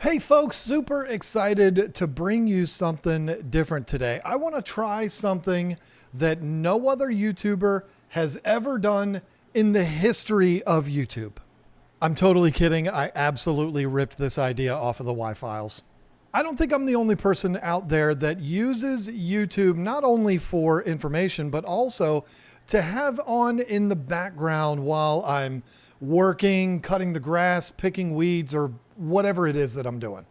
Hey folks, super excited to bring you something different today. I want to try something that no other YouTuber has ever done in the history of YouTube. I'm totally kidding. I absolutely ripped this idea off of the Y-Files. I don't think I'm the only person out there that uses YouTube not only for information, but also to have on in the background while I'm working, cutting the grass, picking weeds, or whatever it is that I'm doing.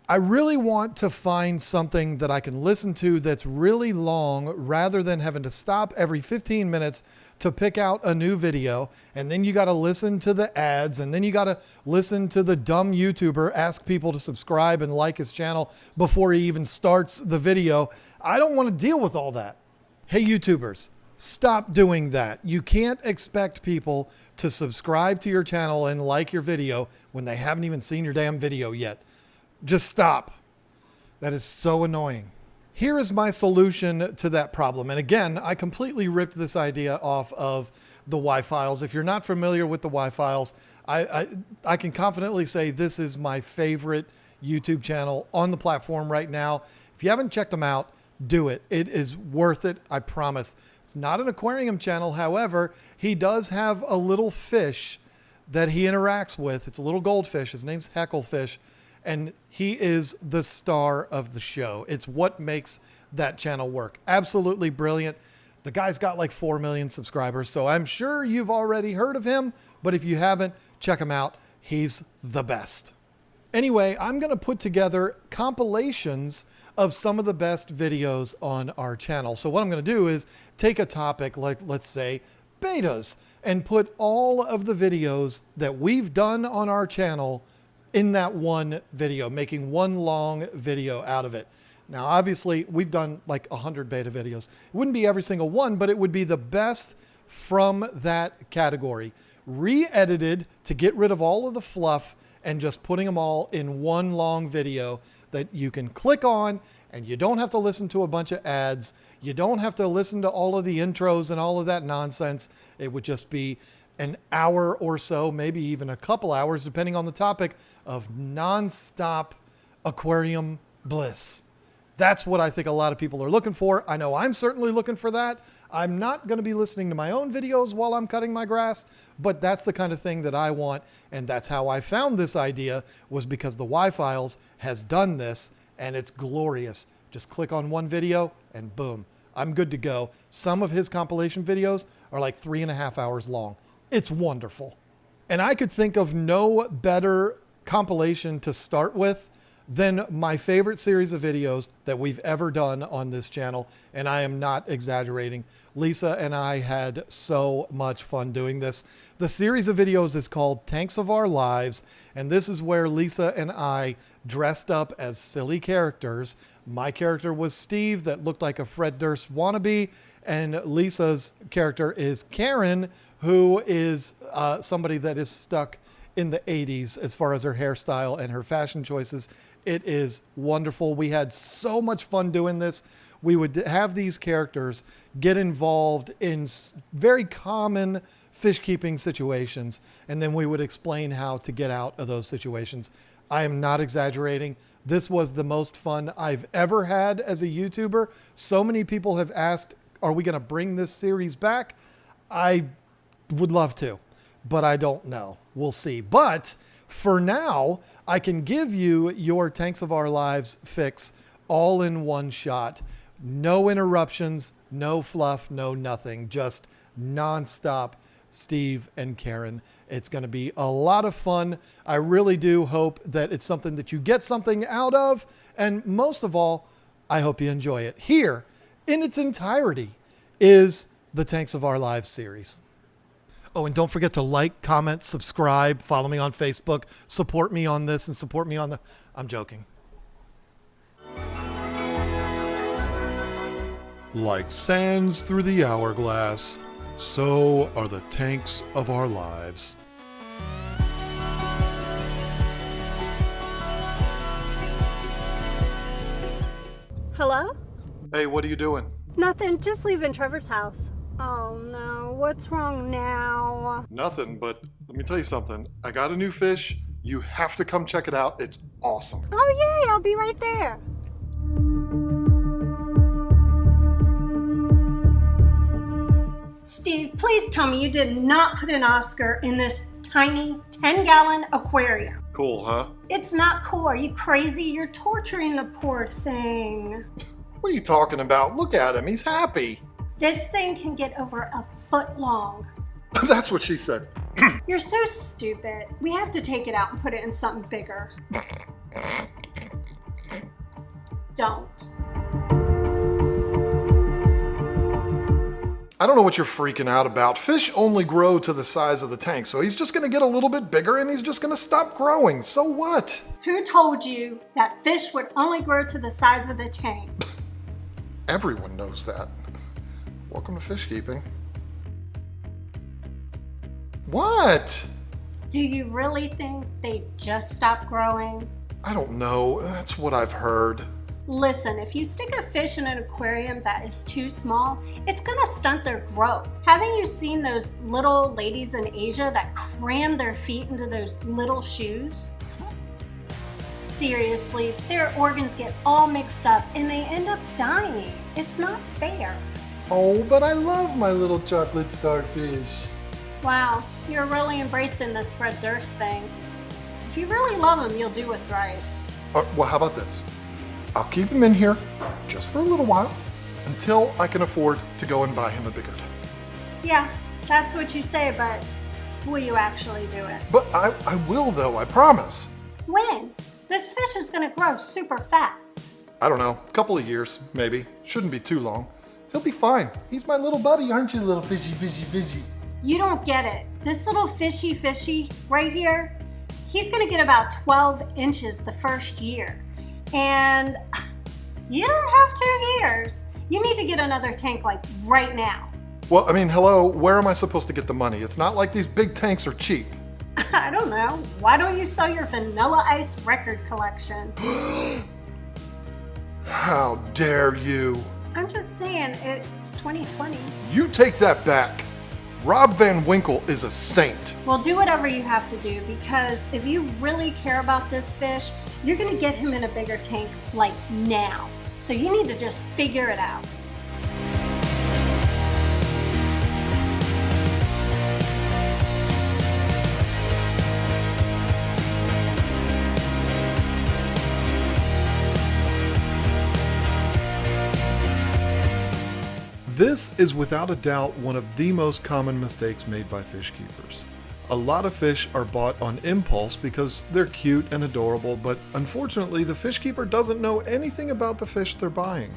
I really want to find something that I can listen to that's really long rather than having to stop every 15 minutes to pick out a new video. And then you got to listen to the ads, and then you got to listen to the dumb YouTuber ask people to subscribe and like his channel before he even starts the video. I don't want to deal with all that. Hey, YouTubers, stop doing that. You can't expect people to subscribe to your channel and like your video when they haven't even seen your damn video yet. Just stop. That is so annoying. Here is my solution to that problem. And again, I completely ripped this idea off of the Y-Files. If you're not familiar with the Y-Files, I can confidently say this is my favorite YouTube channel on the platform right now. If you haven't checked them out, do it. It is worth it, I promise. It's not an aquarium channel. However, he does have a little fish that he interacts with. It's a little goldfish. His name's Hecklefish, and he is the star of the show. It's what makes that channel work. Absolutely brilliant. The guy's got like 4 million subscribers, so I'm sure you've already heard of him, but if you haven't, check him out. He's the best. Anyway, I'm going to put together compilations of some of the best videos on our channel. So what I'm going to do is take a topic like, let's say, betas, and put all of the videos that we've done on our channel in that one video, making one long video out of it. Now, obviously, we've done like 100 beta videos. It wouldn't be every single one, but it would be the best from that category, re-edited to get rid of all of the fluff and just putting them all in one long video that you can click on, and you don't have to listen to a bunch of ads. You don't have to listen to all of the intros and all of that nonsense. It would just be an hour or so, maybe even a couple hours, depending on the topic, of nonstop aquarium bliss. That's what I think a lot of people are looking for. I know I'm certainly looking for that. I'm not going to be listening to my own videos while I'm cutting my grass, but that's the kind of thing that I want. And that's how I found this idea, was because the Y-Files has done this, and it's glorious. Just click on one video and boom, I'm good to go. Some of his compilation videos are like 3.5 hours long. It's wonderful. And I could think of no better compilation to start with than my favorite series of videos that we've ever done on this channel. And I am not exaggerating. Lisa and I had so much fun doing this. The series of videos is called Tanks of Our Lives. And this is where Lisa and I dressed up as silly characters. My character was Steve, that looked like a Fred Durst wannabe. And Lisa's character is Karen, who is somebody that is stuck in the 80s as far as her hairstyle and her fashion choices. It is wonderful. We had so much fun doing this. We would have these characters get involved in very common fish keeping situations, and then we would explain how to get out of those situations. I am not exaggerating. This was the most fun I've ever had as a YouTuber. So many people have asked, are we going to bring this series back? I would love to, but I don't know. We'll see. But for now, I can give you your Tanks of Our Lives fix all in one shot. No interruptions, no fluff, no nothing. Just nonstop Steve and Karen. It's going to be a lot of fun. I really do hope that it's something that you get something out of. And most of all, I hope you enjoy it. Here, in its entirety, is the Tanks of Our Lives series. Oh, and don't forget to like, comment, subscribe, follow me on Facebook, support me on this, and support me on the... I'm joking. Like sands through the hourglass, so are the tanks of our lives. Hello? Hey, what are you doing? Nothing, just leaving Trevor's house. Oh no, what's wrong now? Nothing, but let me tell you something. I got a new fish. You have to come check it out. It's Awesome. Oh, yay, I'll be right there. Steve, please tell me you did not put an Oscar in this tiny 10-gallon aquarium. Cool, huh? It's not cool. Are you crazy? You're torturing the poor thing. What are you talking about? Look at him. He's happy. This thing can get over a foot long. That's what she said. You're so stupid. We have to take it out and put it in something bigger. Don't. I don't know what you're freaking out about. Fish only grow to the size of the tank, so he's just gonna get a little bit bigger and he's just gonna stop growing. So what? Who told you that fish would only grow to the size of the tank? Everyone knows that. Welcome to fish keeping. What? Do you really think they just stopped growing? I don't know. That's what I've heard. Listen, if you stick a fish in an aquarium that is too small, it's gonna stunt their growth. Haven't you seen those little ladies in Asia that cram their feet into those little shoes? Seriously, their organs get all mixed up and they end up dying. It's not fair. Oh, but I love my little chocolate starfish. Wow, you're really embracing this Fred Durst thing. If you really love him, you'll do what's right. Well, how about this? I'll keep him in here just for a little while until I can afford to go and buy him a bigger tank. Yeah, that's what you say, but will you actually do it? But I will though, I promise. When? This fish is gonna grow super fast. I don't know, a couple of years, maybe. Shouldn't be too long. He'll be fine. He's my little buddy, aren't you, little fishy, fishy, fishy? You don't get it. This little fishy right here, he's gonna get about 12 inches the first year. And you don't have 2 years. You need to get another tank like right now. Well, I mean, hello, where am I supposed to get the money? It's not like these big tanks are cheap. I don't know. Why don't you sell your Vanilla Ice record collection? How dare you? I'm just saying, it's 2020. You take that back. Rob Van Winkle is a saint. Well, do whatever you have to do, because if you really care about this fish, you're gonna get him in a bigger tank like now. So you need to just figure it out. This is without a doubt one of the most common mistakes made by fish keepers. A lot of fish are bought on impulse because they're cute and adorable, but unfortunately the fish keeper doesn't know anything about the fish they're buying.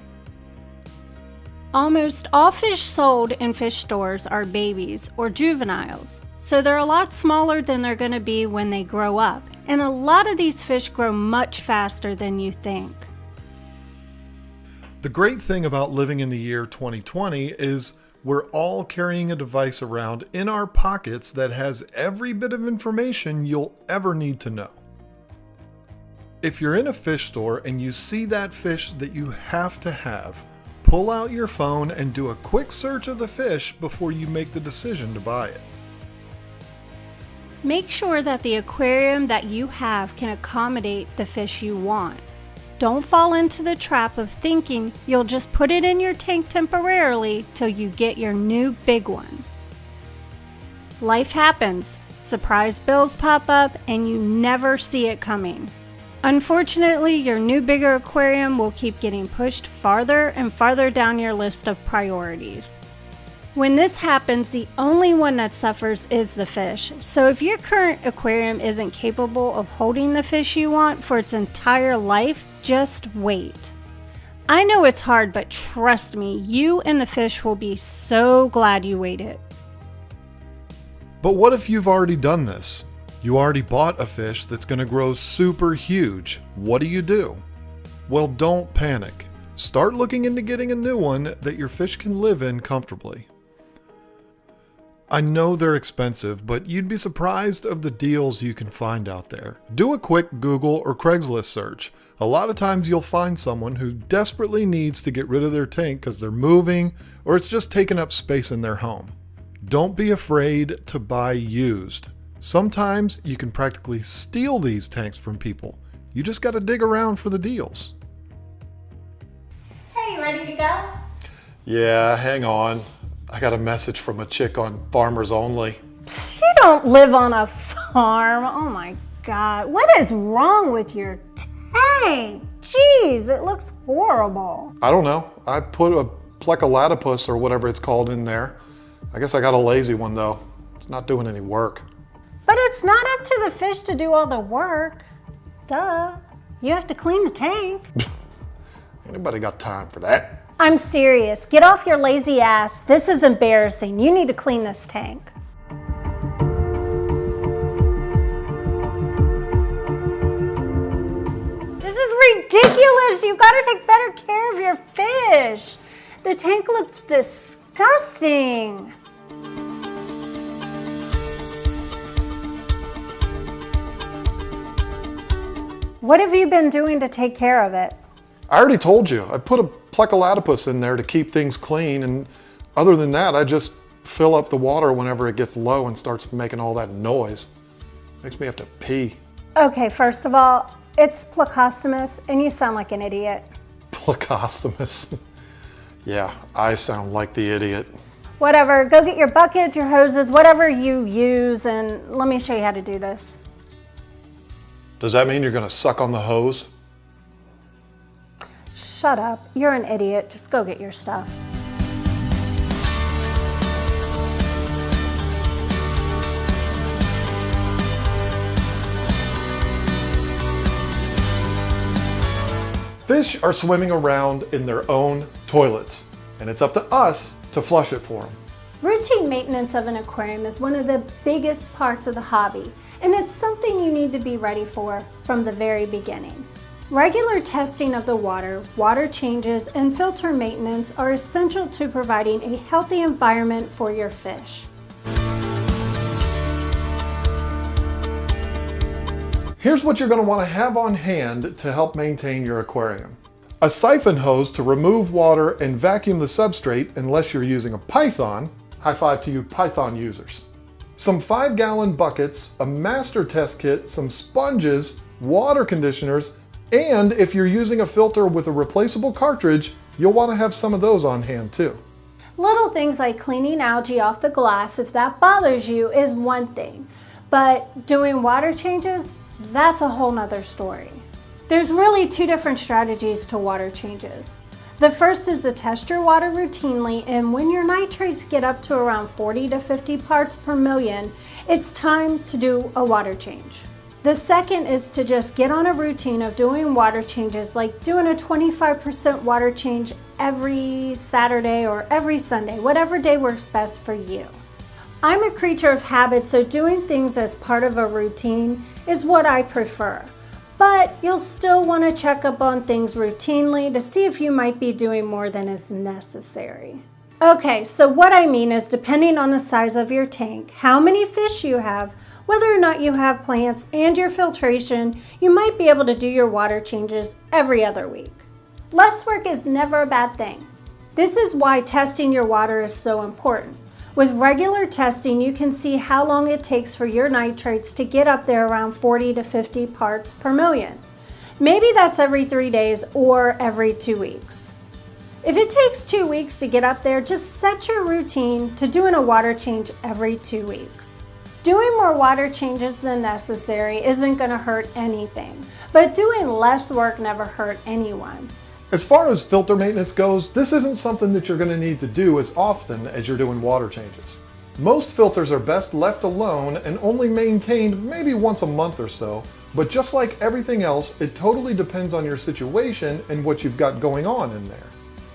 Almost all fish sold in fish stores are babies or juveniles, so they're a lot smaller than they're going to be when they grow up, and a lot of these fish grow much faster than you think. The great thing about living in the year 2020 is we're all carrying a device around in our pockets that has every bit of information you'll ever need to know. If you're in a fish store and you see that fish that you have to have, pull out your phone and do a quick search of the fish before you make the decision to buy it. Make sure that the aquarium that you have can accommodate the fish you want. Don't fall into the trap of thinking you'll just put it in your tank temporarily till you get your new big one. Life happens. Surprise bills pop up and you never see it coming. Unfortunately, your new bigger aquarium will keep getting pushed farther and farther down your list of priorities. When this happens, the only one that suffers is the fish. So if your current aquarium isn't capable of holding the fish you want for its entire life, just wait. I know it's hard, but trust me, you and the fish will be so glad you waited. But what if you've already done this? You already bought a fish that's going to grow super huge. What do? Well, don't panic. Start looking into getting a new one that your fish can live in comfortably. I know they're expensive, but you'd be surprised of the deals you can find out there. Do a quick Google or Craigslist search. A lot of times you'll find someone who desperately needs to get rid of their tank because they're moving or it's just taking up space in their home. Don't be afraid to buy used. Sometimes you can practically steal these tanks from people. You just got to dig around for the deals. Hey, you ready to go? Yeah, hang on. I got a message from a chick on Farmers Only. You don't live on a farm. Oh my God. What is wrong with your tank? Jeez, it looks horrible. I don't know. I put a Plecolatopus or whatever it's called in there. I guess I got a lazy one though. It's not doing any work. But it's not up to the fish to do all the work. Duh. You have to clean the tank. Anybody got time for that? I'm serious. Get off your lazy ass. This is embarrassing. You need to clean this tank. This is ridiculous. You gotta take better care of your fish. The tank looks disgusting. What have you been doing to take care of it? I already told you. I put a Plecolatopus in there to keep things clean, and other than that, I just fill up the water whenever it gets low and starts making all that noise. Makes me have to pee. Okay, first of all, it's Plecostomus, and you sound like an idiot. Plecostomus. Yeah, I sound like the idiot. Whatever, go get your bucket, your hoses, whatever you use, and let me show you how to do this. Does that mean you're gonna suck on the hose? Shut up, you're an idiot. Just go get your stuff. Fish are swimming around in their own toilets, and it's up to us to flush it for them. Routine maintenance of an aquarium is one of the biggest parts of the hobby, and it's something you need to be ready for from the very beginning. Regular testing of the water, water changes, and filter maintenance are essential to providing a healthy environment for your fish. Here's what you're going to want to have on hand to help maintain your aquarium. A siphon hose to remove water and vacuum the substrate unless you're using a Python. High five to you Python users. Some 5-gallon buckets, a master test kit, some sponges, water conditioners, and if you're using a filter with a replaceable cartridge, you'll want to have some of those on hand too. Little things like cleaning algae off the glass, if that bothers you, is one thing. But doing water changes, that's a whole nother story. There's really two different strategies to water changes. The first is to test your water routinely, and when your nitrates get up to around 40 to 50 parts per million, it's time to do a water change. The second is to just get on a routine of doing water changes, like doing a 25% water change every Saturday or every Sunday, whatever day works best for you. I'm a creature of habit, so doing things as part of a routine is what I prefer. But you'll still want to check up on things routinely to see if you might be doing more than is necessary. Okay, so what I mean is, depending on the size of your tank, how many fish you have, whether or not you have plants, and your filtration, you might be able to do your water changes every other week. Less work is never a bad thing. This is why testing your water is so important. With regular testing, you can see how long it takes for your nitrates to get up there around 40 to 50 parts per million. Maybe that's every 3 days or every 2 weeks. If it takes 2 weeks to get up there, just set your routine to doing a water change every 2 weeks. Doing more water changes than necessary isn't going to hurt anything, but doing less work never hurt anyone. As far as filter maintenance goes, this isn't something that you're going to need to do as often as you're doing water changes. Most filters are best left alone and only maintained maybe once a month or so, but just like everything else, it totally depends on your situation and what you've got going on in there.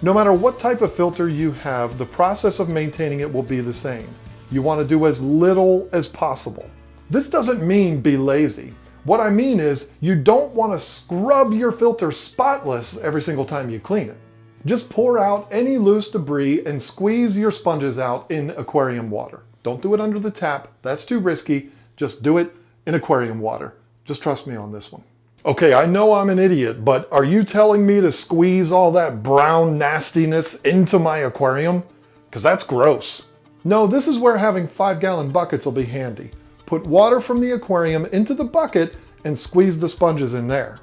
No matter what type of filter you have, the process of maintaining it will be the same. You want to do as little as possible. This doesn't mean be lazy. What I mean is, you don't want to scrub your filter spotless every single time you clean it. Just pour out any loose debris and squeeze your sponges out in aquarium water. Don't do it under the tap, that's too risky. Just do it in aquarium water. Just trust me on this one. Okay, I know I'm an idiot, but are you telling me to squeeze all that brown nastiness into my aquarium? Because that's gross. No, this is where having 5-gallon buckets will be handy. Put water from the aquarium into the bucket and squeeze the sponges in there.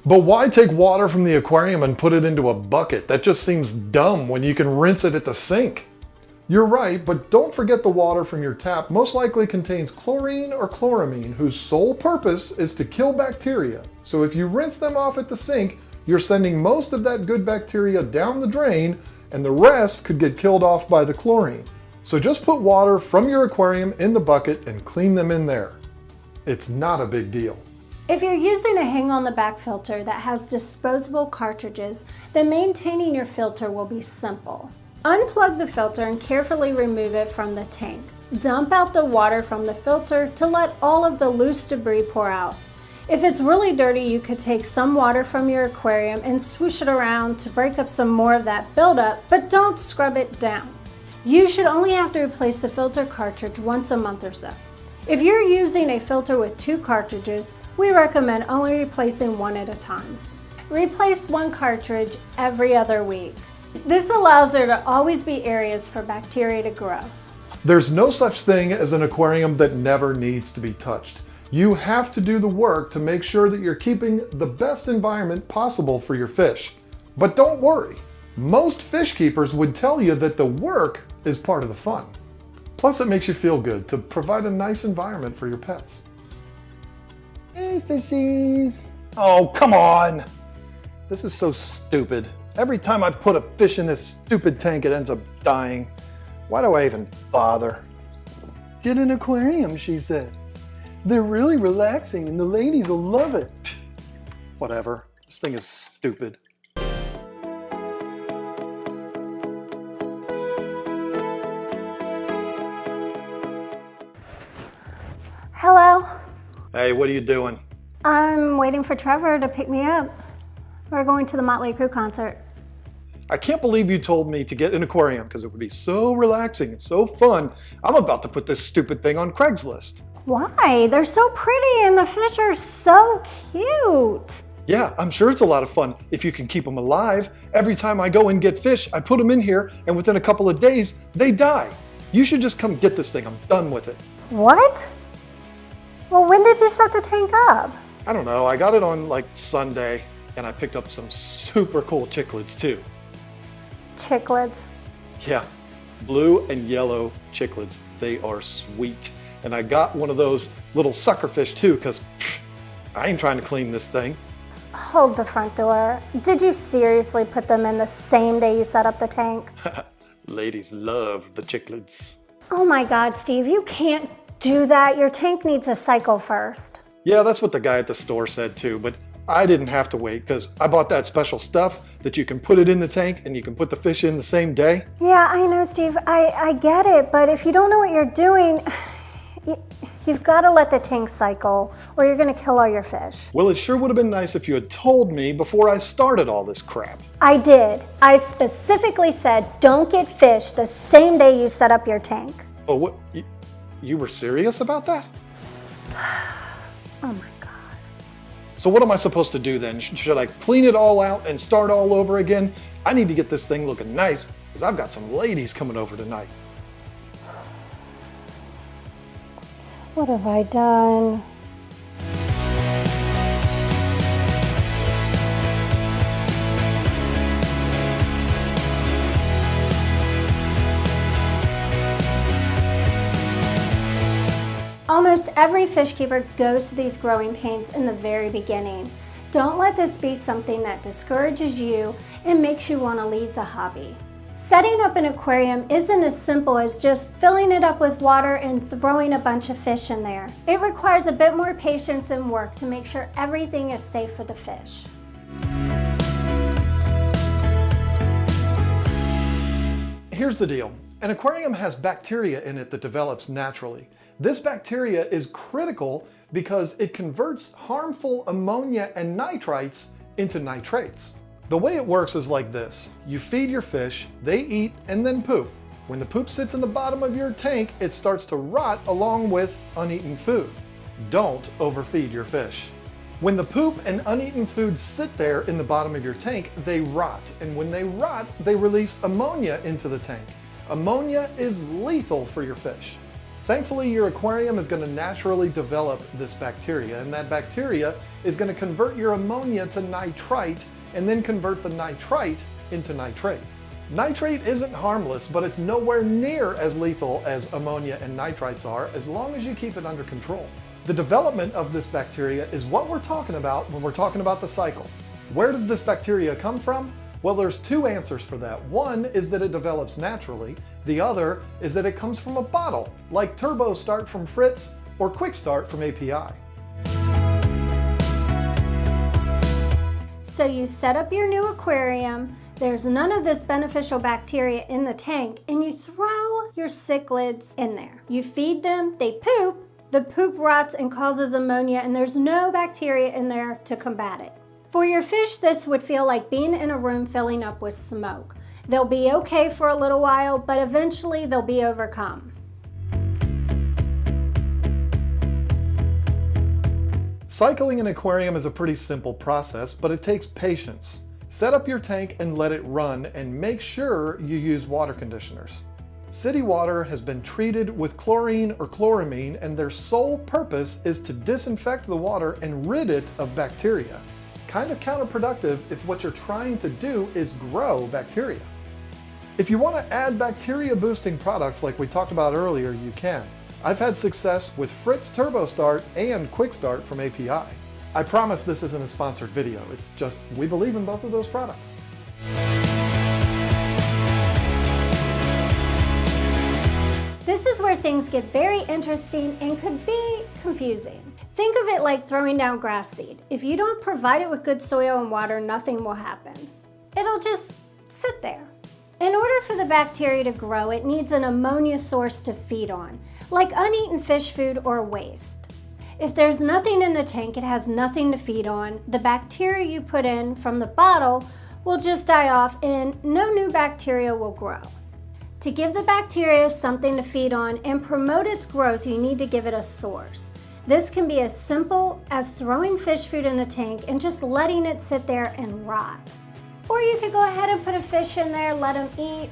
But why take water from the aquarium and put it into a bucket? That just seems dumb when you can rinse it at the sink. You're right, but don't forget the water from your tap most likely contains chlorine or chloramine, whose sole purpose is to kill bacteria. So if you rinse them off at the sink, you're sending most of that good bacteria down the drain, and the rest could get killed off by the chlorine. So just put water from your aquarium in the bucket and clean them in there. It's not a big deal. If you're using a hang-on-the-back filter that has disposable cartridges, then maintaining your filter will be simple. Unplug the filter and carefully remove it from the tank. Dump out the water from the filter to let all of the loose debris pour out. If it's really dirty, you could take some water from your aquarium and swoosh it around to break up some more of that buildup, but don't scrub it down. You should only have to replace the filter cartridge once a month or so. If you're using a filter with 2 cartridges, we recommend only replacing one at a time. Replace one cartridge every other week. This allows there to always be areas for bacteria to grow. There's no such thing as an aquarium that never needs to be touched. You have to do the work to make sure that you're keeping the best environment possible for your fish. But don't worry, most fish keepers would tell you that the work is part of the fun. Plus, it makes you feel good to provide a nice environment for your pets. Hey, fishies! Oh, come on! This is so stupid. Every time I put a fish in this stupid tank, it ends up dying. Why do I even bother? Get an aquarium, she says. They're really relaxing and the ladies will love it. Whatever. This thing is stupid. Hello? Hey, what are you doing? I'm waiting for Trevor to pick me up. We're going to the Motley Crue concert. I can't believe you told me to get an aquarium because it would be so relaxing and so fun. I'm about to put this stupid thing on Craigslist. Why? They're so pretty and the fish are so cute. Yeah, I'm sure it's a lot of fun if you can keep them alive. Every time I go and get fish, I put them in here and within a couple of days, they die. You should just come get this thing. I'm done with it. What? Well, when did you set the tank up? I don't know. I got it on like Sunday and I picked up some super cool cichlids too. Cichlids? Yeah, blue and yellow cichlids. They are sweet. And I got one of those little suckerfish too because I ain't trying to clean this thing. Hold the front door. Did you seriously put them in the same day you set up the tank? Ladies love the cichlids. Oh my God, Steve, you can't do that. Your tank needs a cycle first. Yeah, that's what the guy at the store said too, but I didn't have to wait because I bought that special stuff that you can put it in the tank and you can put the fish in the same day. Yeah, I know, Steve. I get it, but if you don't know what you're doing, you've got to let the tank cycle or you're going to kill all your fish. Well, it sure would have been nice if you had told me before I started all this crap. I did. I specifically said don't get fish the same day you set up your tank. Oh, what? You were serious about that? Oh my God. So what am I supposed to do then? Should I clean it all out and start all over again? I need to get this thing looking nice because I've got some ladies coming over tonight. What have I done? Almost every fish keeper goes through these growing pains in the very beginning. Don't let this be something that discourages you and makes you want to leave the hobby. Setting up an aquarium isn't as simple as just filling it up with water and throwing a bunch of fish in there. It requires a bit more patience and work to make sure everything is safe for the fish. Here's the deal. An aquarium has bacteria in it that develops naturally. This bacteria is critical because it converts harmful ammonia and nitrites into nitrates. The way it works is like this. You feed your fish, they eat, and then poop. When the poop sits in the bottom of your tank, it starts to rot along with uneaten food. Don't overfeed your fish. When the poop and uneaten food sit there in the bottom of your tank, they rot. And when they rot, they release ammonia into the tank. Ammonia is lethal for your fish. Thankfully, your aquarium is going to naturally develop this bacteria, and that bacteria is going to convert your ammonia to nitrite and then convert the nitrite into nitrate. Nitrate isn't harmless, but it's nowhere near as lethal as ammonia and nitrites are as long as you keep it under control. The development of this bacteria is what we're talking about when we're talking about the cycle. Where does this bacteria come from? Well, there's two answers for that. One is that it develops naturally. The other is that it comes from a bottle, like Turbo Start from Fritz or Quick Start from API. So you set up your new aquarium, there's none of this beneficial bacteria in the tank, and you throw your cichlids in there. You feed them, they poop, the poop rots and causes ammonia, and there's no bacteria in there to combat it. For your fish, this would feel like being in a room filling up with smoke. They'll be okay for a little while, but eventually they'll be overcome. Cycling an aquarium is a pretty simple process, but it takes patience. Set up your tank and let it run, and make sure you use water conditioners. City water has been treated with chlorine or chloramine, and their sole purpose is to disinfect the water and rid it of bacteria. Kind of counterproductive if what you're trying to do is grow bacteria. If you want to add bacteria boosting products like we talked about earlier, you can. I've had success with Fritz Turbo Start and Quick Start from API. I promise this isn't a sponsored video, it's just we believe in both of those products. This is where things get very interesting and could be confusing. Think of it like throwing down grass seed. If you don't provide it with good soil and water, nothing will happen. It'll just sit there. In order for the bacteria to grow, it needs an ammonia source to feed on, like uneaten fish food or waste. If there's nothing in the tank, it has nothing to feed on, the bacteria you put in from the bottle will just die off and no new bacteria will grow. To give the bacteria something to feed on and promote its growth, you need to give it a source. This can be as simple as throwing fish food in the tank and just letting it sit there and rot. Or you could go ahead and put a fish in there, let them eat,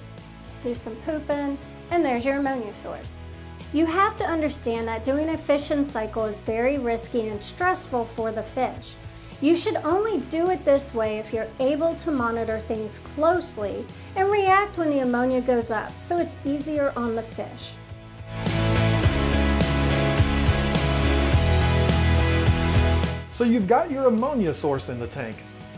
do some pooping, and there's your ammonia source. You have to understand that doing a fishing cycle is very risky and stressful for the fish. You should only do it this way if you're able to monitor things closely and react when the ammonia goes up, so it's easier on the fish. So you've got your ammonia source in the tank.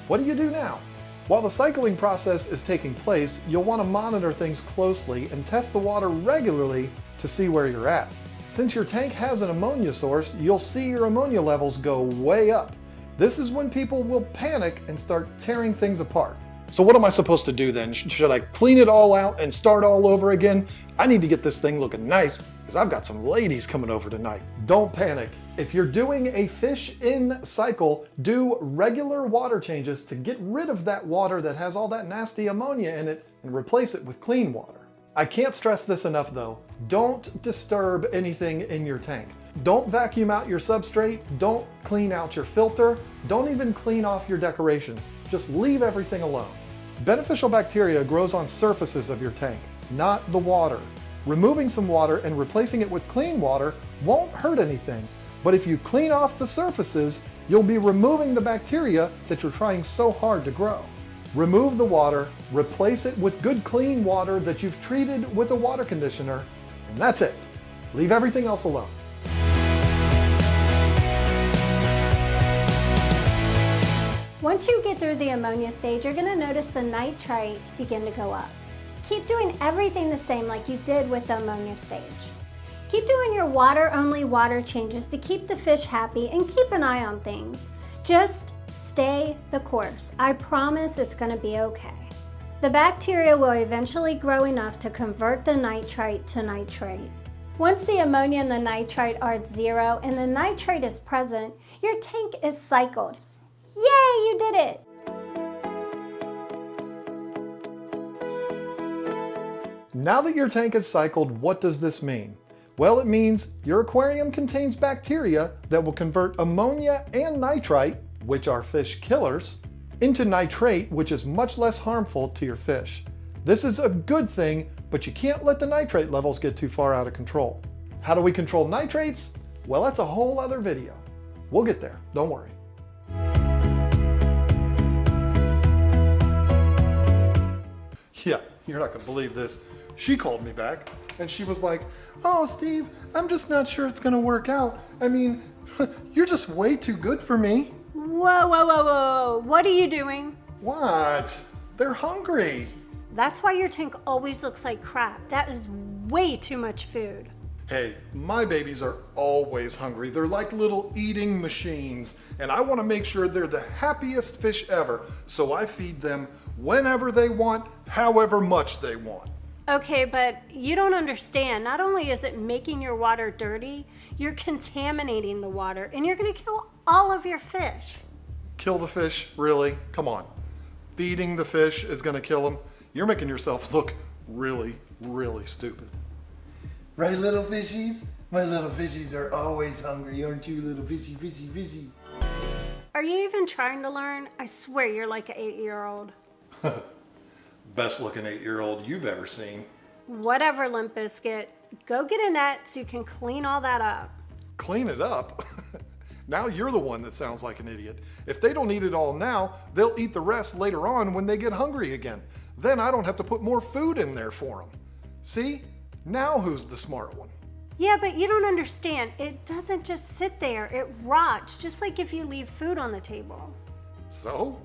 What do you do now? While the cycling process is taking place, you'll want to monitor things closely and test the water regularly to see where you're at. Since your tank has an ammonia source, you'll see your ammonia levels go way up. This is when people will panic and start tearing things apart. So what am I supposed to do then? Should I clean it all out and start all over again? I need to get this thing looking nice because I've got some ladies coming over tonight. Don't panic. If you're doing a fish in cycle, do regular water changes to get rid of that water that has all that nasty ammonia in it and replace it with clean water. I can't stress this enough though. Don't disturb anything in your tank. Don't vacuum out your substrate, don't clean out your filter, don't even clean off your decorations. Just leave everything alone. Beneficial bacteria grows on surfaces of your tank, not the water. Removing some water and replacing it with clean water won't hurt anything, but if you clean off the surfaces, you'll be removing the bacteria that you're trying so hard to grow. Remove the water, replace it with good clean water that you've treated with a water conditioner, and that's it. Leave everything else alone. Once you get through the ammonia stage, you're going to notice the nitrite begin to go up. Keep doing everything the same like you did with the ammonia stage. Keep doing your water-only water changes to keep the fish happy and keep an eye on things. Just stay the course. I promise it's going to be okay. The bacteria will eventually grow enough to convert the nitrite to nitrate. Once the ammonia and the nitrite are at zero and the nitrate is present, your tank is cycled. Yay, you did it! Now that your tank is cycled, what does this mean? Well, it means your aquarium contains bacteria that will convert ammonia and nitrite, which are fish killers, into nitrate, which is much less harmful to your fish. This is a good thing, but you can't let the nitrate levels get too far out of control. How do we control nitrates? Well, that's a whole other video. We'll get there, don't worry. Yeah, you're not gonna believe this. She called me back and she was like, "Oh, Steve, I'm just not sure it's gonna work out. I mean, you're just way too good for me." Whoa, whoa, whoa, whoa. What are you doing? What? They're hungry. That's why your tank always looks like crap. That is way too much food. Hey, my babies are always hungry. They're like little eating machines, and I want to make sure they're the happiest fish ever, so I feed them whenever they want, however much they want. Okay, but you don't understand. Not only is it making your water dirty, you're contaminating the water, and you're going to kill all of your fish. Kill the fish? Really? Come on. Feeding the fish is going to kill them? You're making yourself look really, really stupid. Right, little fishies? My little fishies are always hungry, aren't you, little fishies? Are you even trying to learn? I swear you're like an 8-year-old. Best looking 8-year-old you've ever seen. Whatever, Limp Bizkit. Go get a net so you can clean all that up. Clean it up? Now you're the one that sounds like an idiot. If they don't eat it all now, they'll eat the rest later on when they get hungry again. Then I don't have to put more food in there for them. See? Now who's the smart one? Yeah, but you don't understand. It doesn't just sit there. It rots, just like if you leave food on the table. So?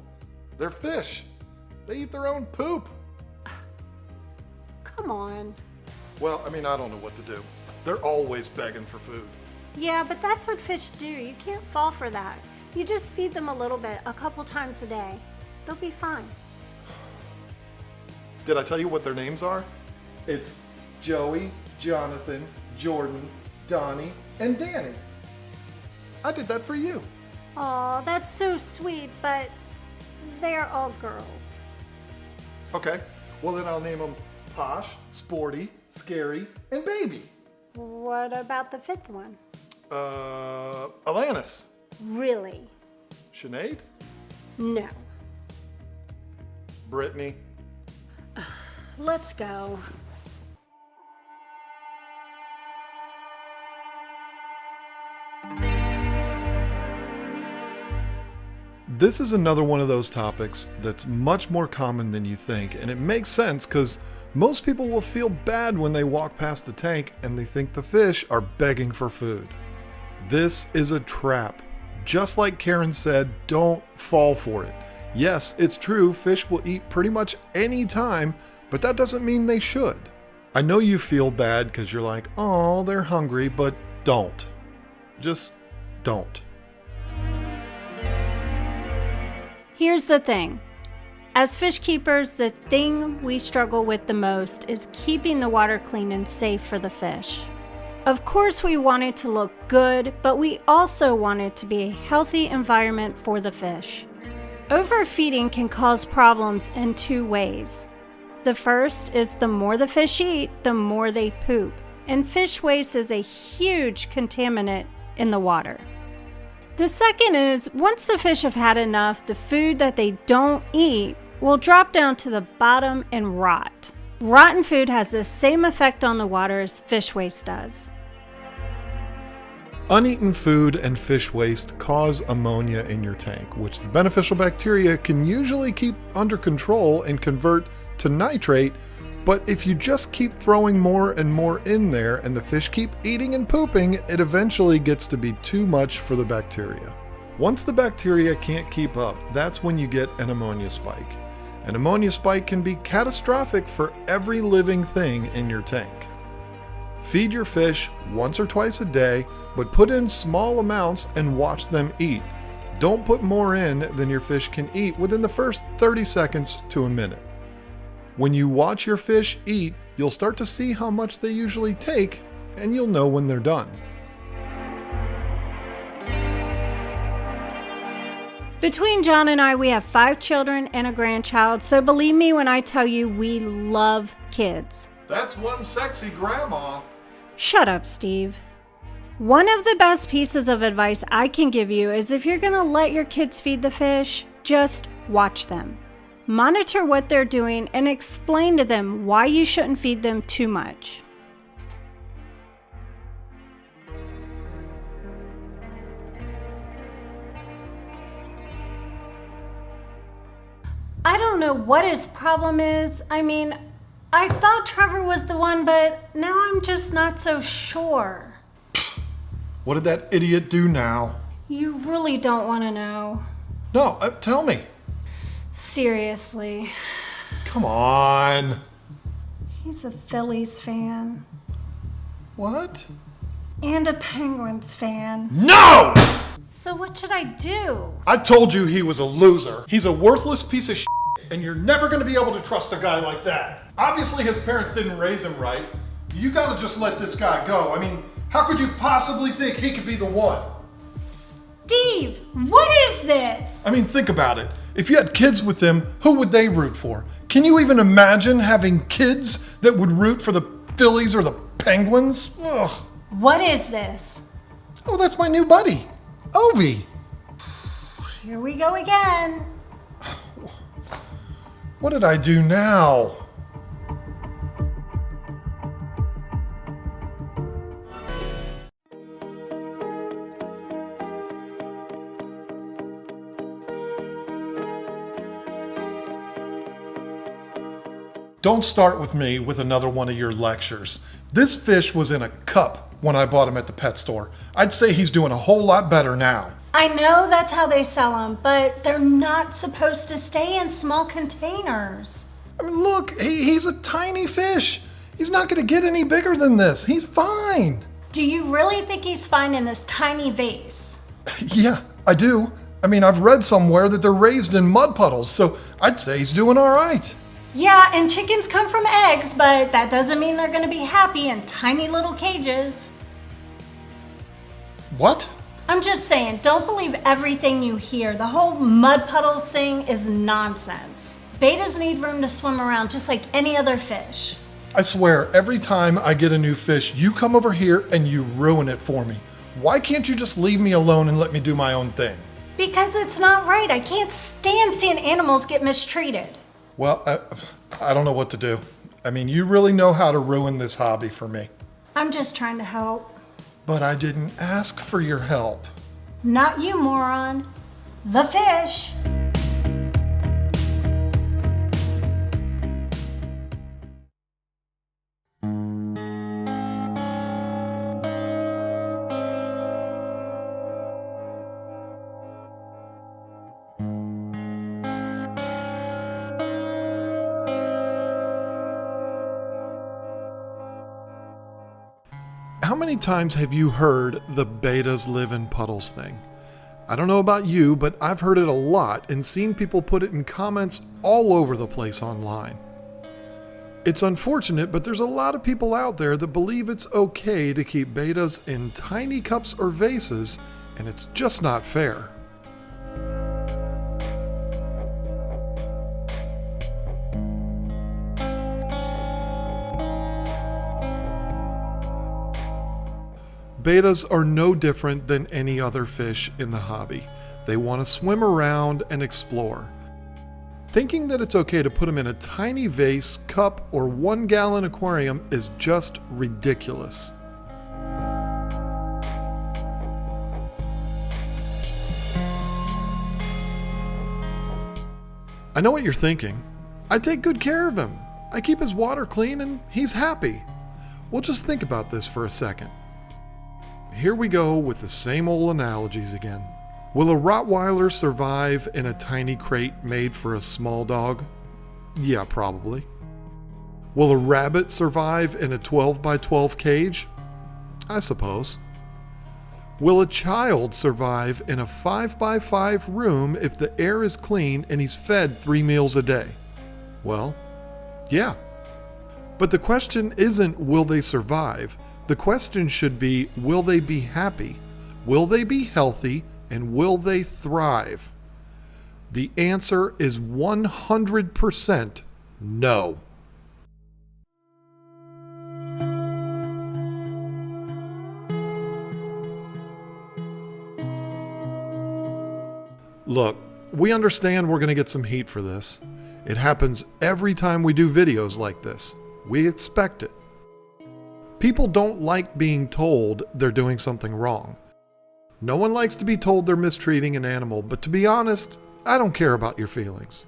They're fish. They eat their own poop. Come on. Well, I mean, I don't know what to do. They're always begging for food. Yeah, but that's what fish do. You can't fall for that. You just feed them a little bit, a couple times a day. They'll be fine. Did I tell you what their names are? It's Joey, Jonathan, Jordan, Donnie, and Danny. I did that for you. Aw, that's so sweet, but they're all girls. Okay, well then I'll name them Posh, Sporty, Scary, and Baby. What about the fifth one? Alanis. Really? Sinead? No. Brittany. Let's go. This is another one of those topics that's much more common than you think, and it makes sense because most people will feel bad when they walk past the tank and they think the fish are begging for food. This is a trap. Just like Karen said, don't fall for it. Yes, it's true, fish will eat pretty much any time, but that doesn't mean they should. I know you feel bad because you're like, oh, they're hungry, but don't. Just don't. Here's the thing. As fish keepers, the thing we struggle with the most is keeping the water clean and safe for the fish. Of course, we want it to look good, but we also want it to be a healthy environment for the fish. Overfeeding can cause problems in two ways. The first is the more the fish eat, the more they poop, and fish waste is a huge contaminant in the water. The second is, once the fish have had enough, the food that they don't eat will drop down to the bottom and rot. Rotten food has the same effect on the water as fish waste does. Uneaten food and fish waste cause ammonia in your tank, which the beneficial bacteria can usually keep under control and convert to nitrate, but if you just keep throwing more and more in there and the fish keep eating and pooping, it eventually gets to be too much for the bacteria. Once the bacteria can't keep up, that's when you get an ammonia spike. An ammonia spike can be catastrophic for every living thing in your tank. Feed your fish once or twice a day, but put in small amounts and watch them eat. Don't put more in than your fish can eat within the first 30 seconds to a minute. When you watch your fish eat, you'll start to see how much they usually take, and you'll know when they're done. Between John and I, we have 5 children and a grandchild, so believe me when I tell you we love kids. That's one sexy grandma. Shut up, Steve. One of the best pieces of advice I can give you is if you're going to let your kids feed the fish, just watch them. Monitor what they're doing and explain to them why you shouldn't feed them too much. I don't know what his problem is. I mean, I thought Trevor was the one, but now I'm just not so sure. What did that idiot do now? You really don't want to know. No, tell me. Seriously. Come on. He's a Phillies fan. What? And a Penguins fan. No! So what should I do? I told you he was a loser. He's a worthless piece of shit, and you're never going to be able to trust a guy like that. Obviously his parents didn't raise him right. You got to just let this guy go. I mean, how could you possibly think he could be the one? Steve, what is this? I mean, think about it. If you had kids with him, who would they root for? Can you even imagine having kids that would root for the Phillies or the Penguins? Ugh. What is this? Oh, that's my new buddy, Ovi. Here we go again. What did I do now? Don't start with me with another one of your lectures. This fish was in a cup when I bought him at the pet store. I'd say he's doing a whole lot better now. I know that's how they sell them, but they're not supposed to stay in small containers. I mean, look, he's a tiny fish. He's not going to get any bigger than this. He's fine. Do you really think he's fine in this tiny vase? Yeah, I do. I mean, I've read somewhere that they're raised in mud puddles, so I'd say he's doing all right. Yeah, and chickens come from eggs, but that doesn't mean they're going to be happy in tiny little cages. What? I'm just saying, don't believe everything you hear. The whole mud puddles thing is nonsense. Betas need room to swim around just like any other fish. I swear, every time I get a new fish, you come over here and you ruin it for me. Why can't you just leave me alone and let me do my own thing? Because it's not right. I can't stand seeing animals get mistreated. Well, I don't know what to do. I mean, you really know how to ruin this hobby for me. I'm just trying to help. But I didn't ask for your help. Not you, moron. The fish. How many times have you heard the betas live in puddles thing? I don't know about you, but I've heard it a lot and seen people put it in comments all over the place online. It's unfortunate, but there's a lot of people out there that believe it's okay to keep betas in tiny cups or vases, and it's just not fair. Betas are no different than any other fish in the hobby. They want to swim around and explore. Thinking that it's okay to put them in a tiny vase, cup, or 1-gallon aquarium is just ridiculous. I know what you're thinking. I take good care of him. I keep his water clean and he's happy. Well, just think about this for a second. Here we go with the same old analogies again. Will a Rottweiler survive in a tiny crate made for a small dog? Yeah, probably. Will a rabbit survive in a 12 by 12 cage? I suppose. Will a child survive in a 5 by 5 room if the air is clean and he's fed 3 meals a day? Well, yeah. But the question isn't will they survive? The question should be, will they be happy? Will they be healthy? And will they thrive? The answer is 100% no. Look, we understand we're going to get some heat for this. It happens every time we do videos like this. We expect it. People don't like being told they're doing something wrong. No one likes to be told they're mistreating an animal, but to be honest, I don't care about your feelings.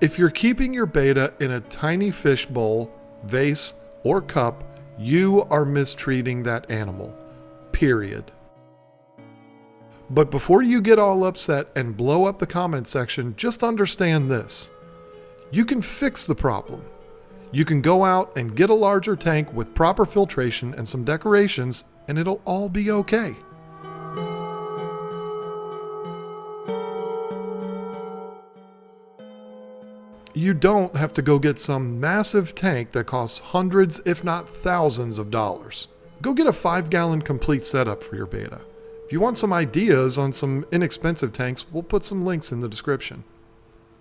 If you're keeping your betta in a tiny fish bowl, vase, or cup, you are mistreating that animal. Period. But before you get all upset and blow up the comment section, just understand this. You can fix the problem. You can go out and get a larger tank with proper filtration and some decorations, and it'll all be okay. You don't have to go get some massive tank that costs hundreds, if not thousands of dollars. Go get a 5-gallon complete setup for your betta. If you want some ideas on some inexpensive tanks, we'll put some links in the description.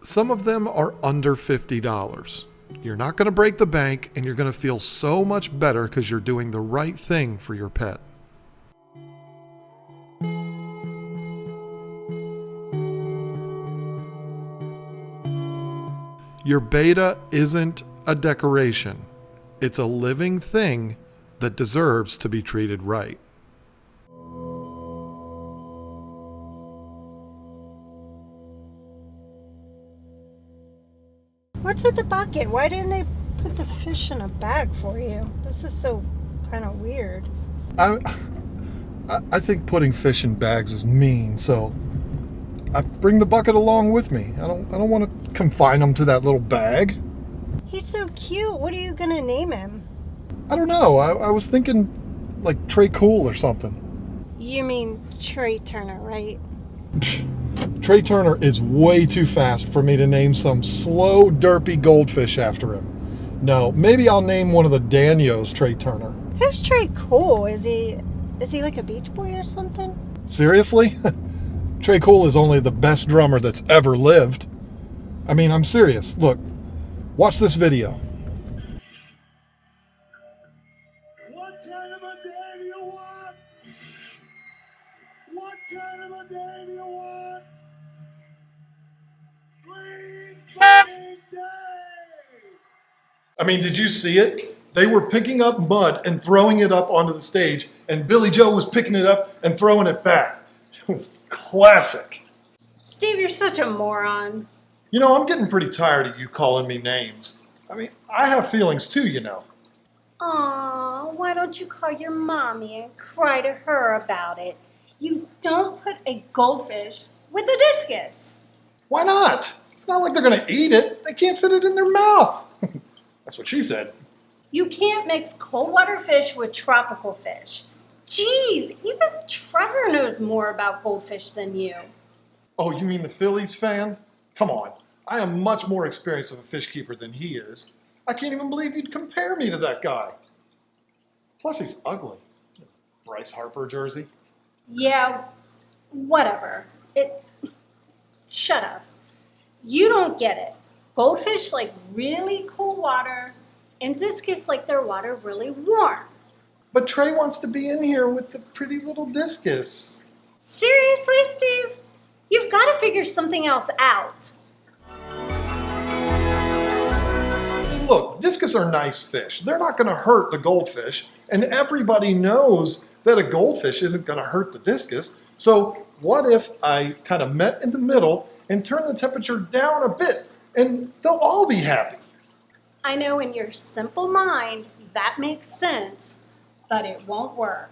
Some of them are under $50. You're not going to break the bank, and you're going to feel so much better because you're doing the right thing for your pet. Your betta isn't a decoration. It's a living thing that deserves to be treated right. What's with the bucket? Why didn't they put the fish in a bag for you? This is so kind of weird. I think putting fish in bags is mean, so I bring the bucket along with me. I don't want to confine him to that little bag. He's so cute. What are you gonna name him? I don't know. I was thinking like Trey Cool or something. You mean Trey Turner, right? Trey Turner is way too fast for me to name some slow, derpy goldfish after him. No, maybe I'll name one of the Danios Trey Turner. Who's Trey Cool? Is he like a Beach Boy or something? Seriously? Trey Cool is only the best drummer that's ever lived. I mean, I'm serious. Look, watch this video. What kind of a day do you want? What kind of a day do you want? Green fucking day! I mean, did you see it? They were picking up mud and throwing it up onto the stage, and Billy Joe was picking it up and throwing it back. It was classic. Steve, you're such a moron. You know, I'm getting pretty tired of you calling me names. I mean, I have feelings too, you know. Aw, why don't you call your mommy and cry to her about it? You don't put a goldfish with a discus. Why not? It's not like they're going to eat it. They can't fit it in their mouth. That's what she said. You can't mix cold water fish with tropical fish. Jeez, even Trevor knows more about goldfish than you. Oh, you mean the Phillies fan? Come on. I am much more experienced of a fish keeper than he is. I can't even believe you'd compare me to that guy. Plus, he's ugly. Bryce Harper jersey. Yeah, whatever. Shut up. You don't get it. Goldfish like really cool water, and discus like their water really warm. But Trey wants to be in here with the pretty little discus. Seriously, Steve? You've got to figure something else out. Look, discus are nice fish. They're not going to hurt the goldfish, and everybody knows that a goldfish isn't going to hurt the discus. So what if I kind of met in the middle and turn the temperature down a bit, and they'll all be happy? I know in your simple mind that makes sense, but it won't work.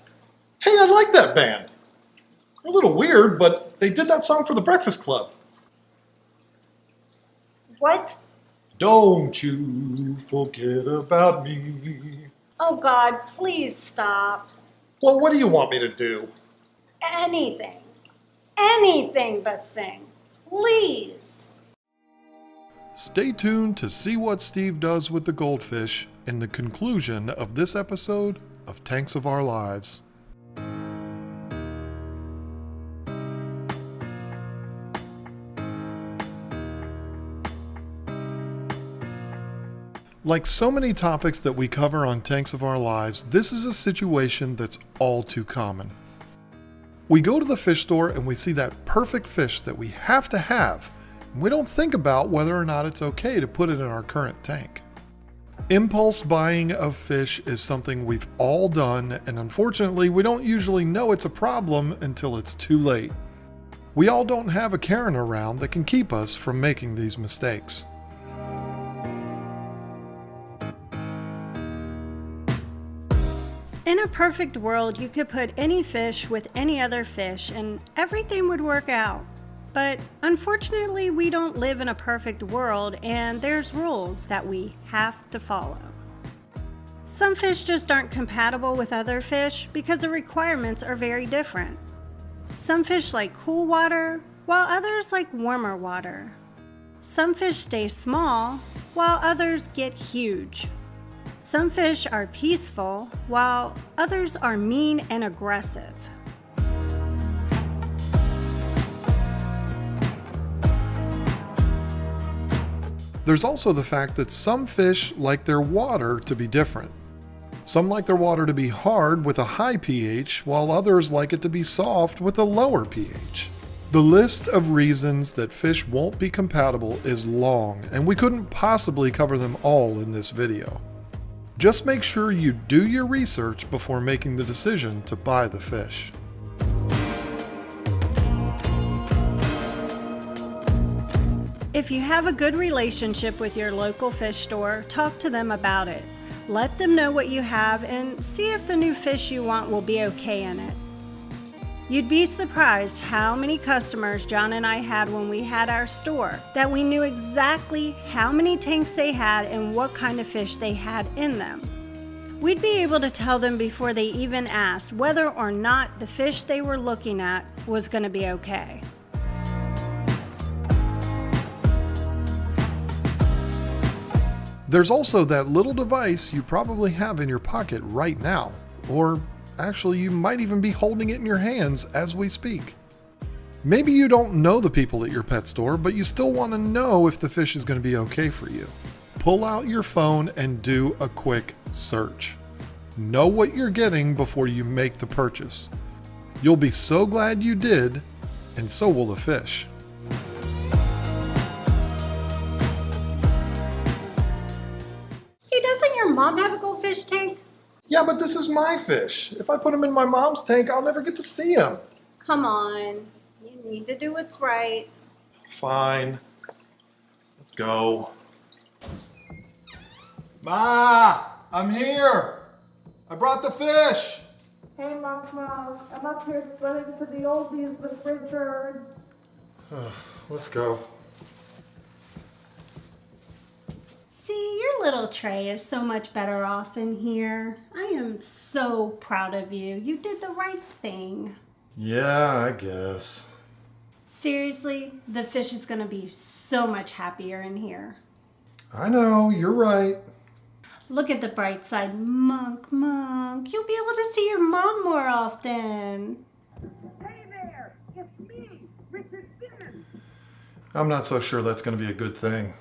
Hey, I like that band. They're a little weird, but they did that song for the Breakfast Club. What? Don't you forget about me. Oh God, please stop. Well, what do you want me to do? Anything. Anything but sing. Please. Stay tuned to see what Steve does with the goldfish in the conclusion of this episode of Tanks of Our Lives. Like so many topics that we cover on Tanks of Our Lives, this is a situation that's all too common. We go to the fish store and we see that perfect fish that we have to have, and we don't think about whether or not it's okay to put it in our current tank. Impulse buying of fish is something we've all done, and unfortunately we don't usually know it's a problem until it's too late. We all don't have a Karen around that can keep us from making these mistakes. In a perfect world, you could put any fish with any other fish and everything would work out. But unfortunately, we don't live in a perfect world and there's rules that we have to follow. Some fish just aren't compatible with other fish because the requirements are very different. Some fish like cool water, while others like warmer water. Some fish stay small, while others get huge. Some fish are peaceful, while others are mean and aggressive. There's also the fact that some fish like their water to be different. Some like their water to be hard with a high pH, while others like it to be soft with a lower pH. The list of reasons that fish won't be compatible is long, and we couldn't possibly cover them all in this video. Just make sure you do your research before making the decision to buy the fish. If you have a good relationship with your local fish store, talk to them about it. Let them know what you have and see if the new fish you want will be okay in it. You'd be surprised how many customers John and I had when we had our store, that we knew exactly how many tanks they had and what kind of fish they had in them. We'd be able to tell them before they even asked whether or not the fish they were looking at was going to be okay. There's also that little device you probably have in your pocket right now, or actually you might even be holding it in your hands as we speak. Maybe you don't know the people at your pet store, but you still want to know if the fish is going to be okay for you. Pull out your phone and do a quick search. Know what you're getting before you make the purchase. You'll be so glad you did, and so will the fish. Hey, doesn't your mom have a goldfish tank? Yeah, but this is my fish. If I put him in my mom's tank, I'll never get to see him. Come on, you need to do what's right. Fine. Let's go. Ma, I'm here. I brought the fish. Hey, Mama, I'm up here splitting to the oldies with Richard. Let's go. See, your little tray is so much better off in here. I am so proud of you. You did the right thing. Yeah, I guess. Seriously, the fish is gonna be so much happier in here. I know, you're right. Look at the bright side, Monk. You'll be able to see your mom more often. Hey there, it's me, Richard Simmons. I'm not so sure that's going to be a good thing.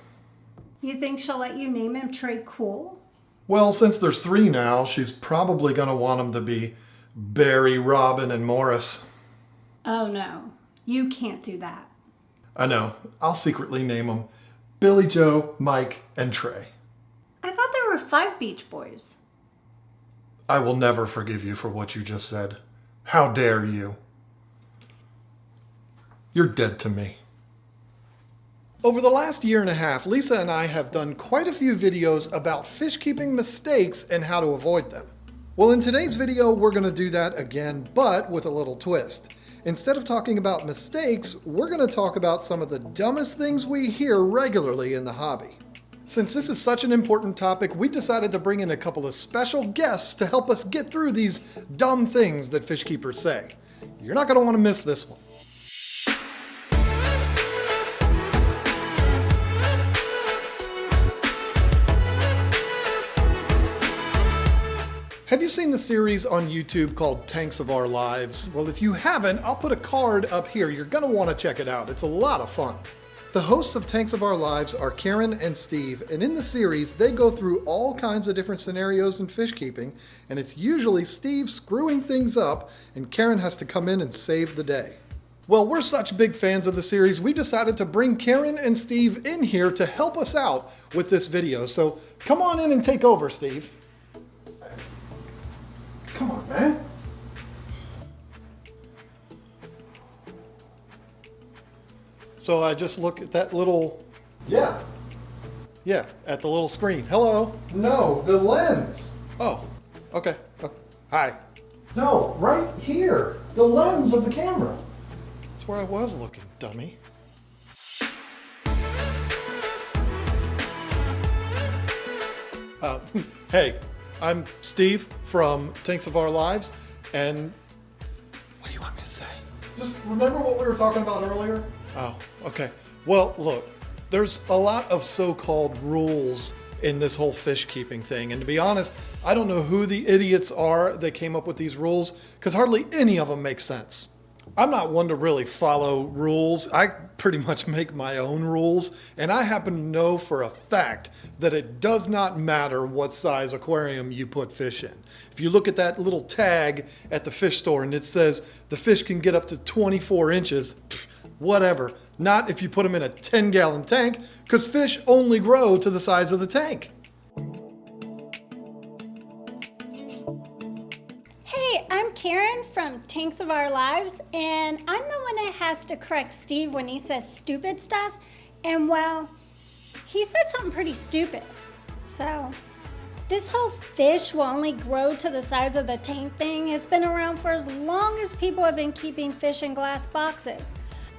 You think she'll let you name him Trey Cool? Well, since there's 3 now, she's probably going to want them to be Barry, Robin, and Morris. Oh no, you can't do that. I know. I'll secretly name them Billy Joe, Mike, and Trey. I thought there were 5 Beach Boys. I will never forgive you for what you just said. How dare you? You're dead to me. Over the last year and a half, Lisa and I have done quite a few videos about fish keeping mistakes and how to avoid them. Well, in today's video, we're going to do that again, but with a little twist. Instead of talking about mistakes, we're going to talk about some of the dumbest things we hear regularly in the hobby. Since this is such an important topic, we decided to bring in a couple of special guests to help us get through these dumb things that fish keepers say. You're not going to want to miss this one. Have you seen the series on YouTube called Tanks of Our Lives? Well, if you haven't, I'll put a card up here. You're going to want to check it out. It's a lot of fun. The hosts of Tanks of Our Lives are Karen and Steve, and in the series, they go through all kinds of different scenarios in fish keeping, and it's usually Steve screwing things up, and Karen has to come in and save the day. Well, we're such big fans of the series, we decided to bring Karen and Steve in here to help us out with this video. So come on in and take over, Steve. Come on, man. So I just look at that little... Yeah, at the little screen. Hello? No, the lens. Oh, okay. Hi. No, right here. The lens of the camera. That's where I was looking, dummy. Hey, I'm Steve from Tanks of Our Lives, and what do you want me to say? Just remember what we were talking about earlier? Oh, okay. Well, look, there's a lot of so-called rules in this whole fish keeping thing, and to be honest, I don't know who the idiots are that came up with these rules, because hardly any of them make sense. I'm not one to really follow rules. I pretty much make my own rules, and I happen to know for a fact that it does not matter what size aquarium you put fish in. If you look at that little tag at the fish store and it says the fish can get up to 24 inches, whatever. Not if you put them in a 10-gallon tank, because fish only grow to the size of the tank. Hey, I'm Karen from Tanks of Our Lives, and I'm the one that has to correct Steve when he says stupid stuff. And well, he said something pretty stupid. So, this whole fish will only grow to the size of the tank thing has been around for as long as people have been keeping fish in glass boxes.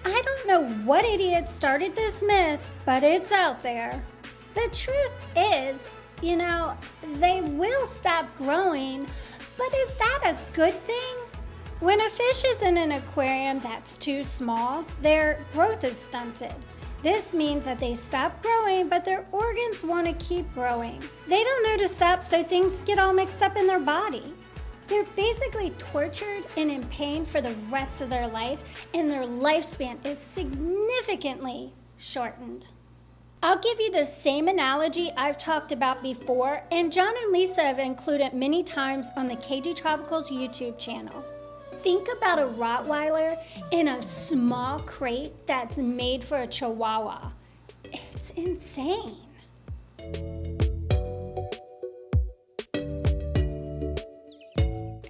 I don't know what idiot started this myth, but it's out there. The truth is, they will stop growing, but is that a good thing? When a fish is in an aquarium that's too small, their growth is stunted. This means that they stop growing, but their organs want to keep growing. They don't know to stop, so things get all mixed up in their body. They're basically tortured and in pain for the rest of their life, and their lifespan is significantly shortened. I'll give you the same analogy I've talked about before, and John and Lisa have included many times on the KGTropicals YouTube channel. Think about a Rottweiler in a small crate that's made for a Chihuahua. It's insane.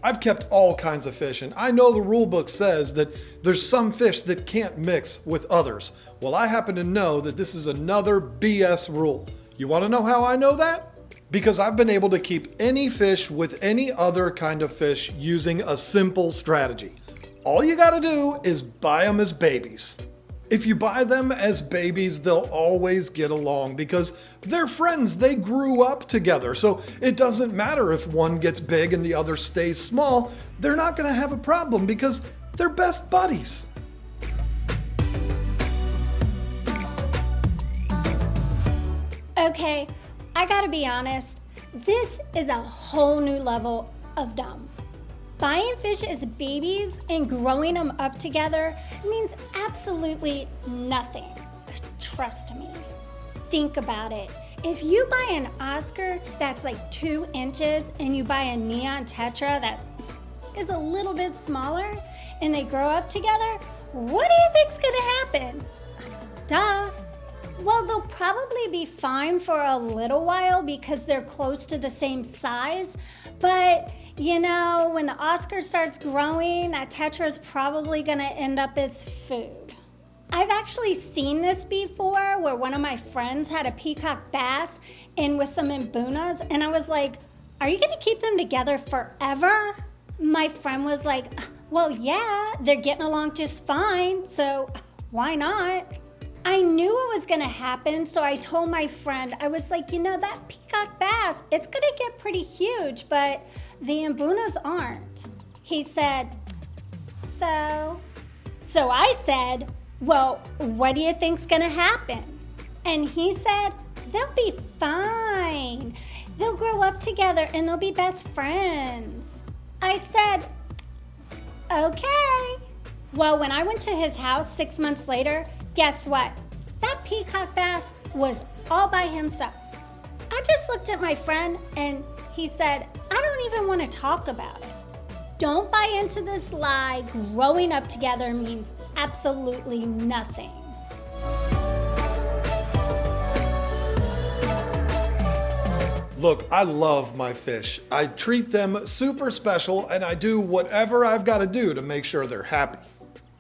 I've kept all kinds of fish, and I know the rule book says that there's some fish that can't mix with others. Well, I happen to know that this is another BS rule. You want to know how I know that? Because I've been able to keep any fish with any other kind of fish using a simple strategy. All you gotta do is buy them as babies. If you buy them as babies, they'll always get along because they're friends. They grew up together. So it doesn't matter if one gets big and the other stays small. They're not going to have a problem because they're best buddies. Okay, I gotta be honest. This is a whole new level of dumb. Buying fish as babies and growing them up together means absolutely nothing. Trust me. Think about it. If you buy an Oscar that's like 2 inches and you buy a neon tetra that is a little bit smaller and they grow up together, what do you think's gonna happen? Duh. Well, they'll probably be fine for a little while because they're close to the same size, but when the Oscar starts growing, that tetra is probably gonna end up as food. I've actually seen this before where one of my friends had a peacock bass and with some mbunas, and I was like, are you gonna keep them together forever? My friend was like, well, yeah, they're getting along just fine, so why not? I knew what was gonna happen, so I told my friend, I was like, that peacock bass, it's gonna get pretty huge, but the mbunas aren't. He said, so? So I said, well, what do you think's gonna happen? And he said, they'll be fine. They'll grow up together and they'll be best friends. I said, okay. Well, when I went to his house 6 months later, guess what? That peacock bass was all by himself. I just looked at my friend and he said, I don't even want to talk about it. Don't buy into this lie. Growing up together means absolutely nothing. Look, I love my fish. I treat them super special and I do whatever I've got to do to make sure they're happy.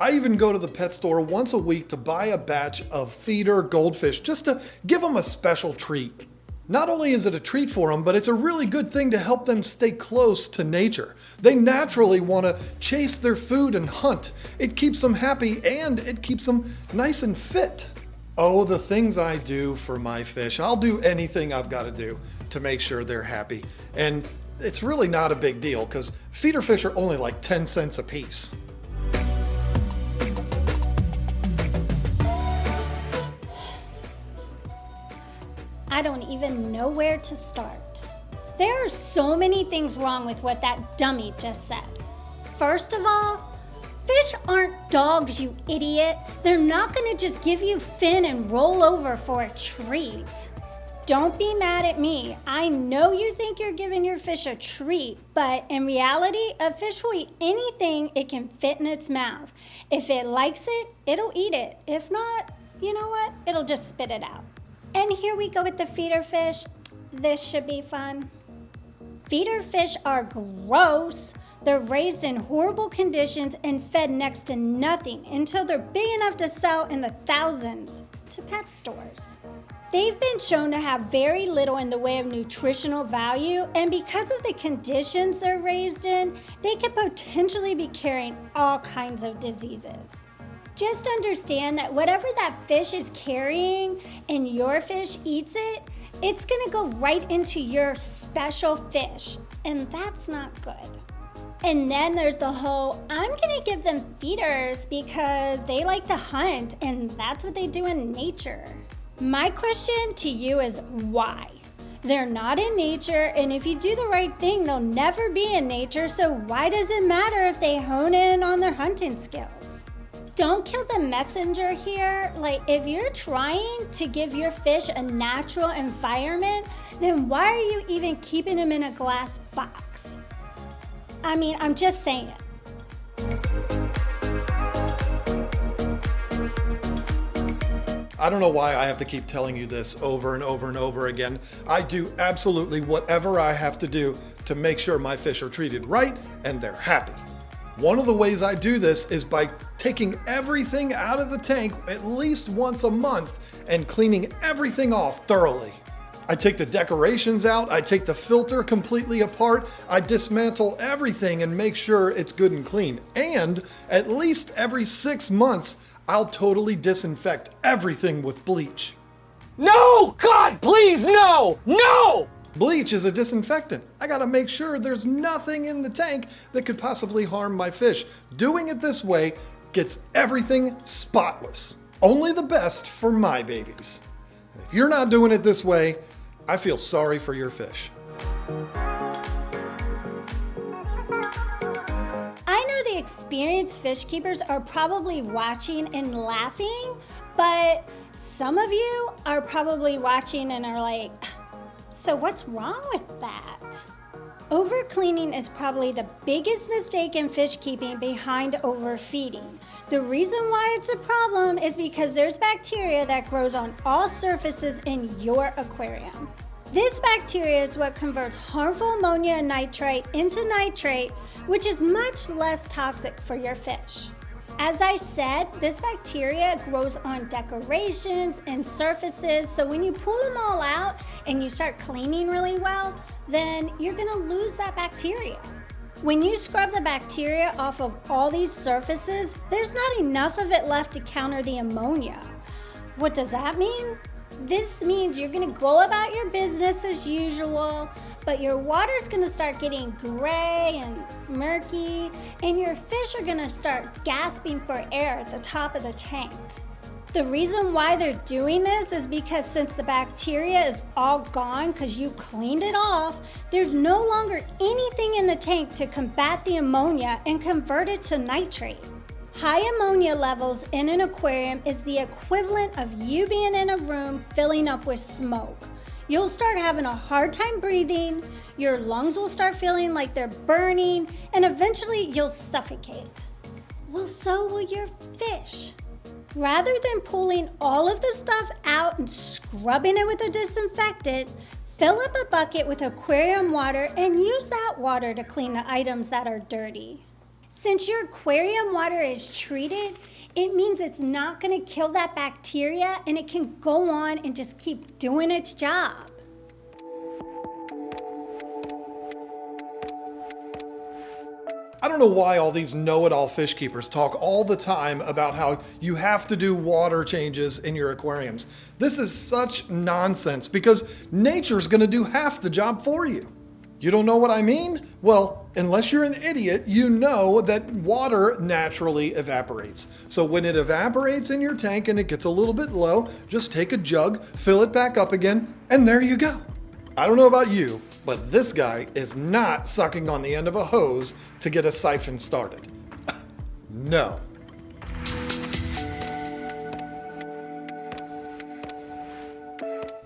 I even go to the pet store once a week to buy a batch of feeder goldfish just to give them a special treat. Not only is it a treat for them, but it's a really good thing to help them stay close to nature. They naturally want to chase their food and hunt. It keeps them happy and it keeps them nice and fit. Oh, the things I do for my fish. I'll do anything I've got to do to make sure they're happy. And it's really not a big deal because feeder fish are only like 10 cents a piece. I don't even know where to start. There are so many things wrong with what that dummy just said. First of all, fish aren't dogs, you idiot. They're not gonna just give you fin and roll over for a treat. Don't be mad at me. I know you think you're giving your fish a treat, but in reality, a fish will eat anything it can fit in its mouth. If it likes it, it'll eat it. If not, you know what? It'll just spit it out. And here we go with the feeder fish. This should be fun. Feeder fish are gross. They're raised in horrible conditions and fed next to nothing until they're big enough to sell in the thousands to pet stores. They've been shown to have very little in the way of nutritional value, and because of the conditions they're raised in, they could potentially be carrying all kinds of diseases. Just understand that whatever that fish is carrying and your fish eats it, it's gonna go right into your special fish, and that's not good. And then there's the whole, I'm gonna give them feeders because they like to hunt and that's what they do in nature. My question to you is why? They're not in nature, and if you do the right thing, they'll never be in nature, so why does it matter if they hone in on their hunting skills? Don't kill the messenger here. Like, if you're trying to give your fish a natural environment, then why are you even keeping them in a glass box? I mean, I'm just saying. I don't know why I have to keep telling you this over and over and over again. I do absolutely whatever I have to do to make sure my fish are treated right and they're happy. One of the ways I do this is by taking everything out of the tank at least once a month and cleaning everything off thoroughly. I take the decorations out, I take the filter completely apart, I dismantle everything and make sure it's good and clean. And at least every 6 months, I'll totally disinfect everything with bleach. No! God, please, no! No! Bleach is a disinfectant. I gotta make sure there's nothing in the tank that could possibly harm my fish. Doing it this way gets everything spotless. Only the best for my babies. And if you're not doing it this way, I feel sorry for your fish. I know the experienced fish keepers are probably watching and laughing, but some of you are probably watching and are like, so what's wrong with that? Overcleaning is probably the biggest mistake in fish keeping behind overfeeding. The reason why it's a problem is because there's bacteria that grows on all surfaces in your aquarium. This bacteria is what converts harmful ammonia and nitrite into nitrate, which is much less toxic for your fish. As I said, this bacteria grows on decorations and surfaces, so when you pull them all out and you start cleaning really well, then you're gonna lose that bacteria. When you scrub the bacteria off of all these surfaces, there's not enough of it left to counter the ammonia. What does that mean? This means you're gonna go about your business as usual, but your water's gonna start getting gray and murky, and your fish are gonna start gasping for air at the top of the tank. The reason why they're doing this is because since the bacteria is all gone because you cleaned it off, there's no longer anything in the tank to combat the ammonia and convert it to nitrate. High ammonia levels in an aquarium is the equivalent of you being in a room filling up with smoke. You'll start having a hard time breathing, your lungs will start feeling like they're burning, and eventually you'll suffocate. Well, so will your fish. Rather than pulling all of the stuff out and scrubbing it with a disinfectant, fill up a bucket with aquarium water and use that water to clean the items that are dirty. Since your aquarium water is treated, it means it's not going to kill that bacteria and it can go on and just keep doing its job. I don't know why all these know-it-all fish keepers talk all the time about how you have to do water changes in your aquariums. This is such nonsense because nature's gonna do half the job for you. You don't know what I mean? Well, unless you're an idiot, you know that water naturally evaporates. So when it evaporates in your tank and it gets a little bit low, just take a jug, fill it back up again, and there you go. I don't know about you, but this guy is not sucking on the end of a hose to get a siphon started. No.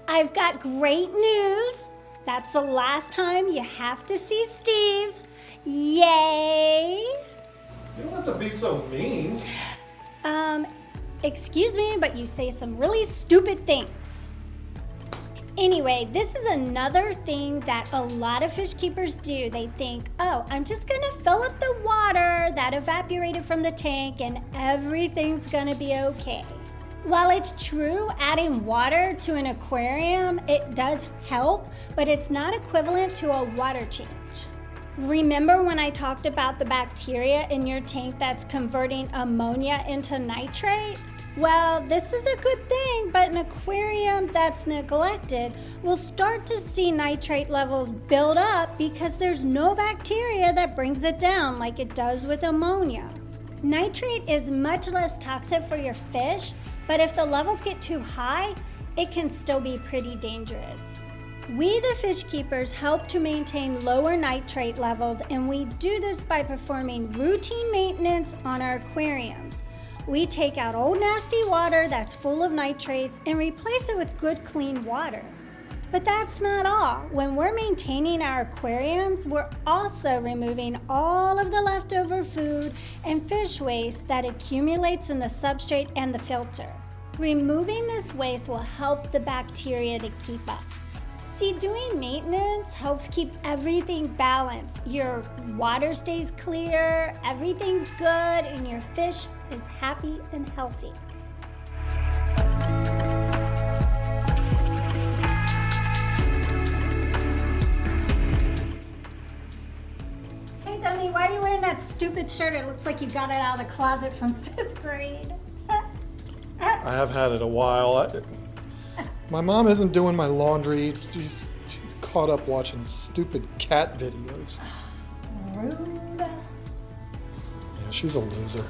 I've got great news. That's the last time you have to see Steve. Yay! You don't have to be so mean. Excuse me, but you say some really stupid things. Anyway, this is another thing that a lot of fish keepers do. They think, oh, I'm just gonna fill up the water that evaporated from the tank and everything's gonna be okay. While it's true, adding water to an aquarium, it does help, but it's not equivalent to a water change. Remember when I talked about the bacteria in your tank that's converting ammonia into nitrate? Well, this is a good thing, but an aquarium that's neglected will start to see nitrate levels build up because there's no bacteria that brings it down like it does with ammonia. Nitrate is much less toxic for your fish, but if the levels get too high, it can still be pretty dangerous. We, the fish keepers, help to maintain lower nitrate levels, and we do this by performing routine maintenance on our aquariums. We take out old nasty water that's full of nitrates and replace it with good clean water. But that's not all. When we're maintaining our aquariums, we're also removing all of the leftover food and fish waste that accumulates in the substrate and the filter. Removing this waste will help the bacteria to keep up. See, doing maintenance helps keep everything balanced. Your water stays clear, everything's good, and your fish is happy and healthy. Hey, Dummy, why are you wearing that stupid shirt? It looks like you got it out of the closet from 5th grade. I have had it a while. My mom isn't doing my laundry. She's too caught up watching stupid cat videos. Rude. Yeah, she's a loser.